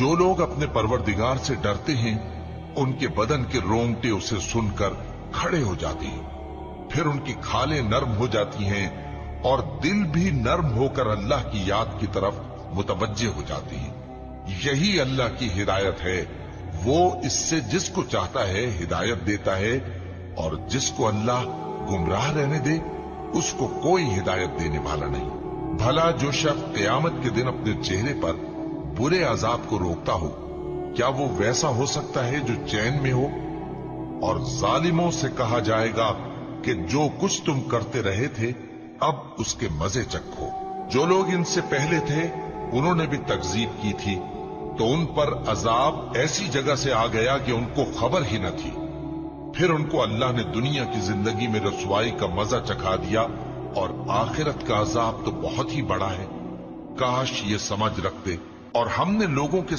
जो लोग अपने परवरदिगार से डरते हैं, उनके बदन के रोंगटे उसे सुनकर खड़े हो जाते हैं, फिर उनकी खालें नर्म हो जाती हैं और दिल भी नर्म होकर अल्लाह की याद की तरफ मुतवज्जे हो जाती हैं। यही अल्लाह की हिदायत है। वो इससे जिसको चाहता है हिदायत देता है, और जिसको अल्लाह गुमराह रहने दे उसको कोई हिदायत देने वाला नहीं। भला जो शख्स क़यामत के दिन अपने चेहरे पर बुरे अजाब को रोकता हो, क्या वो वैसा हो सकता है जो चैन में हो? और जालिमों से कहा जाएगा कि जो कुछ तुम करते रहे थे अब उसके मजे चखो। जो लोग इनसे पहले थे उन्होंने भी तकजीब की थी, तो उन पर अजाब ऐसी जगह से आ गया कि उनको खबर ही न थी। फिर उनको अल्लाह ने दुनिया की जिंदगी में रसवाई का मजा चखा दिया, और आखिरत का अजाब तो बहुत ही बड़ा है। काश ये समझ रखते। और हमने लोगों के